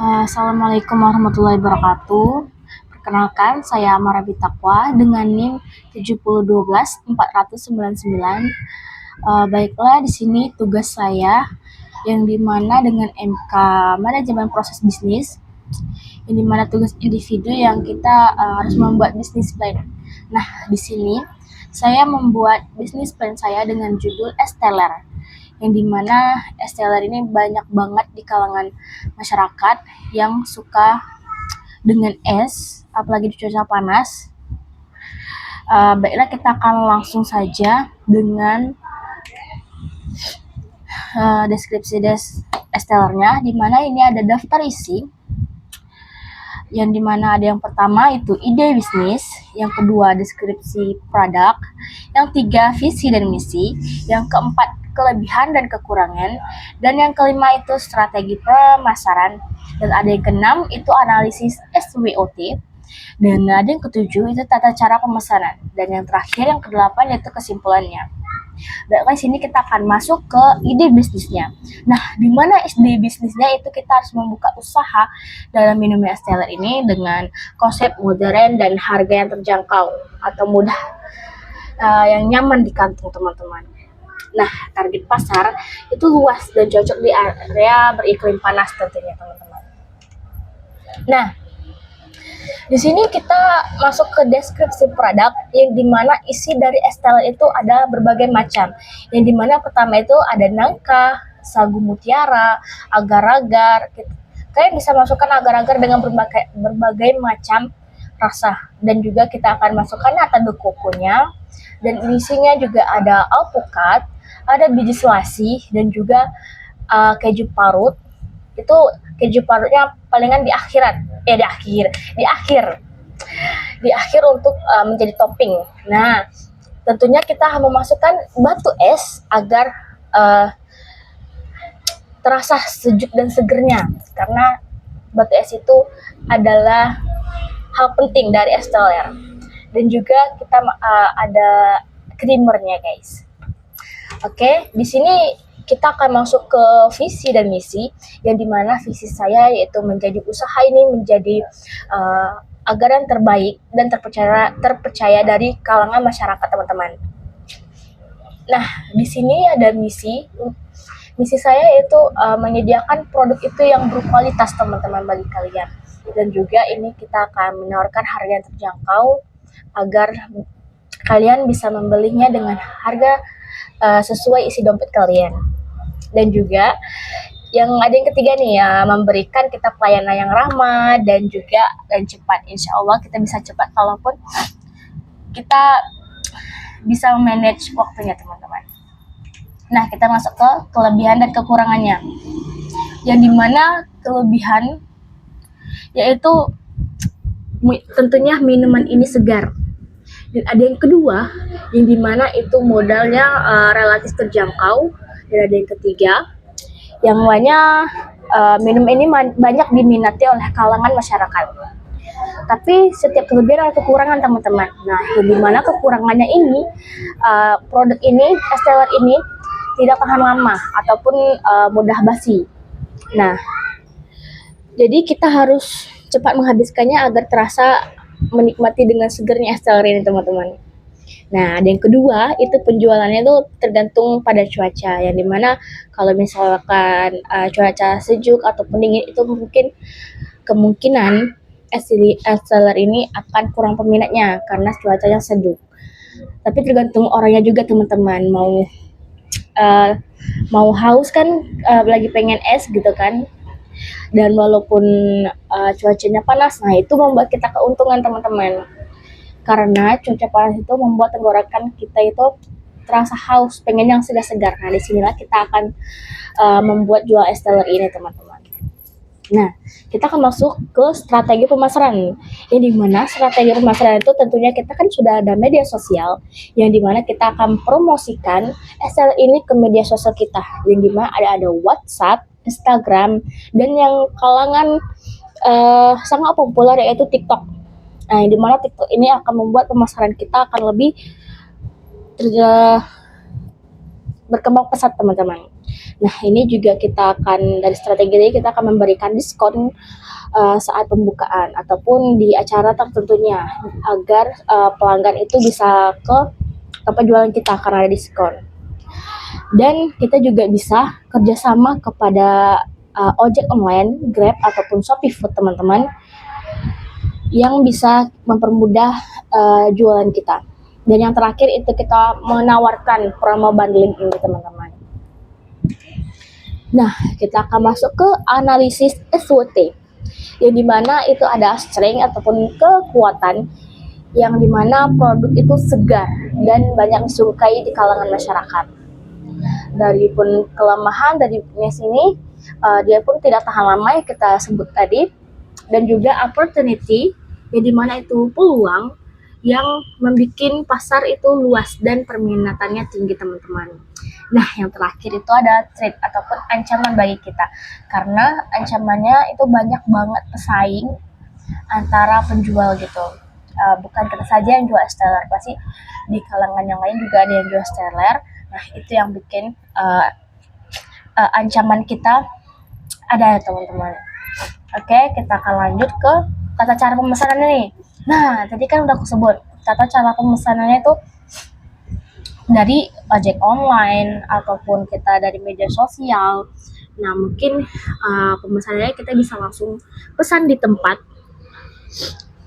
Assalamualaikum warahmatullahi wabarakatuh. Perkenalkan, saya Amara Bitakwa dengan NIM 7012499. Baiklah, di sini tugas saya yang dimana dengan MK Manajemen Proses Bisnis, yang dimana tugas individu yang kita harus membuat bisnis plan. Nah, di sini saya membuat bisnis plan saya dengan judul Esteller, yang dimana Esteller ini banyak banget di kalangan masyarakat yang suka dengan es, apalagi di cuaca panas. Baiklah, kita akan langsung saja dengan deskripsi Estellernya, dimana ini ada daftar isi, yang dimana ada yang pertama itu ide bisnis, yang kedua deskripsi produk, yang tiga visi dan misi, yang keempat kelebihan dan kekurangan, dan yang kelima itu strategi pemasaran, dan ada yang keenam itu analisis SWOT, dan ada yang ketujuh itu tata cara pemesanan, dan yang terakhir yang kedelapan yaitu kesimpulannya. Baiklah, sini kita akan masuk ke ide bisnisnya. Nah, di mana ide bisnisnya itu kita harus membuka usaha dalam minum Esteller ini dengan konsep modern dan harga yang terjangkau atau mudah, yang nyaman di kantong teman-teman. Nah, target pasar itu luas dan cocok di area beriklim panas tentunya teman-teman. Nah, di sini kita masuk ke deskripsi produk, yang dimana isi dari Esteller itu ada berbagai macam. Yang dimana pertama itu ada nangka, sagu mutiara, agar-agar. Kalian bisa masukkan agar-agar dengan berbagai macam rasa. Dan juga kita akan masukkan nata de coconya. Dan isinya juga ada alpukat, ada biji selasi, dan juga keju parut. Itu keju parutnya palingan di akhir untuk menjadi topping. Nah, tentunya kita memasukkan batu es agar terasa sejuk dan segernya, karena batu es itu adalah hal penting dari Esteller. Dan juga kita ada creamernya, guys. Oke, di sini kita akan masuk ke visi dan misi, yang dimana visi saya yaitu menjadi usaha ini menjadi agar terbaik dan terpercaya dari kalangan masyarakat, teman-teman. Nah, di sini ada misi. Misi saya yaitu menyediakan produk itu yang berkualitas, teman-teman, bagi kalian. Dan juga ini kita akan menawarkan harga yang terjangkau agar kalian bisa membelinya dengan harga sesuai isi dompet kalian. Dan juga yang ada yang ketiga nih, ya, memberikan kita pelayanan yang ramah dan juga cepat. Insya Allah kita bisa cepat kalaupun kita bisa manage waktunya, teman-teman. Nah, kita masuk ke kelebihan dan kekurangannya, yang dimana kelebihan yaitu tentunya minuman ini segar. Dan ada yang kedua, yang dimana itu modalnya relatif terjangkau. Dan ada yang ketiga, yang namanya minum ini banyak diminati oleh kalangan masyarakat. Tapi setiap kelebihan ada kekurangan, teman-teman. Nah, yang dimana kekurangannya ini, produk ini, Esteller ini tidak tahan lama ataupun mudah basi. Nah, jadi kita harus cepat menghabiskannya agar terasa menikmati dengan segernya Esteller ini, teman-teman. Nah, ada yang kedua, itu penjualannya itu tergantung pada cuaca, yang dimana kalau misalkan cuaca sejuk ataupun dingin, itu mungkin kemungkinan Esteller ini akan kurang peminatnya karena cuacanya sejuk. Tapi tergantung orangnya juga, teman-teman, mau haus kan, lagi pengen es gitu kan, dan walaupun cuacanya panas, nah itu membuat kita keuntungan, teman-teman, karena cuaca panas itu membuat tenggorokan kita itu terasa haus, pengen yang segar-segar. Nah, disinilah kita akan membuat jual Esteller ini, teman-teman. Nah, kita akan masuk ke strategi pemasaran, yang dimana strategi pemasaran itu tentunya kita kan sudah ada media sosial, yang dimana kita akan promosikan Esteller ini ke media sosial kita, yang dimana ada WhatsApp, Instagram, dan yang kalangan sangat populer yaitu TikTok. Nah, yang dimana TikTok ini akan membuat pemasaran kita akan lebih berkembang pesat, teman-teman. Nah, ini juga kita akan dari strategi ini kita akan memberikan diskon saat pembukaan ataupun di acara tertentunya agar pelanggan itu bisa ke penjualan kita karena ada diskon. Dan kita juga bisa kerjasama kepada ojek online, Grab ataupun Shopee Food teman-teman yang bisa mempermudah jualan kita. Dan yang terakhir itu kita menawarkan promo bundling ini teman-teman. Nah, kita akan masuk ke analisis SWOT, yang dimana itu ada strength ataupun kekuatan yang dimana produk itu segar dan banyak disukai di kalangan masyarakat. Dari pun kelemahan dari weakness ini, dia pun tidak tahan lama yang kita sebut tadi, dan juga opportunity yang dimana itu peluang yang membuat pasar itu luas dan perminatannya tinggi teman-teman. Nah, yang terakhir itu ada threat ataupun ancaman bagi kita, karena ancamannya itu banyak banget pesaing antara penjual gitu. Bukan kita saja yang jual esteller, pasti di kalangan yang lain juga ada yang jual esteller. Nah, itu yang bikin ancaman kita ada ya teman-teman. Oke, kita akan lanjut ke tata cara pemesanannya nih. Nah, tadi kan udah aku sebut tata cara pemesanannya itu dari ojek online ataupun kita dari media sosial. Nah, mungkin pemesanannya kita bisa langsung pesan di tempat,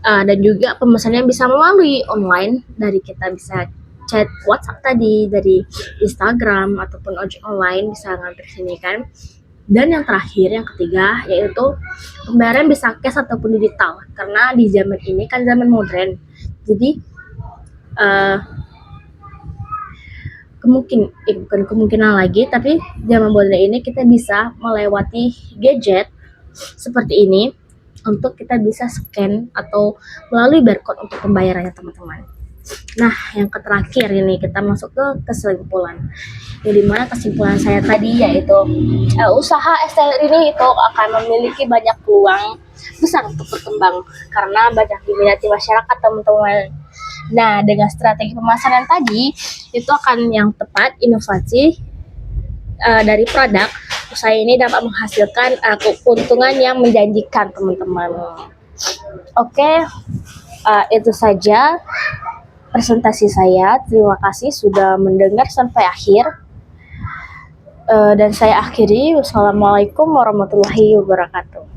dan juga pemesanannya bisa melalui online, dari kita bisa chat WhatsApp tadi, dari Instagram ataupun ojek online bisa nganter sini kan. Dan yang terakhir, yang ketiga, yaitu pembayaran bisa cash ataupun digital, karena di zaman ini kan zaman modern, jadi bukan kemungkinan lagi, tapi zaman modern ini kita bisa melewati gadget seperti ini untuk kita bisa scan atau melalui barcode untuk pembayarannya teman-teman. Nah, yang terakhir ini kita masuk ke kesimpulan. Yang dimana kesimpulan saya tadi yaitu usaha esteller ini itu akan memiliki banyak peluang besar untuk berkembang karena banyak diminati masyarakat teman-teman. Nah, dengan strategi pemasaran tadi itu akan yang tepat, inovasi dari produk, usaha ini dapat menghasilkan keuntungan yang menjanjikan teman-teman. Oke, itu saja presentasi saya. Terima kasih sudah mendengar sampai akhir. Dan saya akhiri. Wassalamualaikum warahmatullahi wabarakatuh.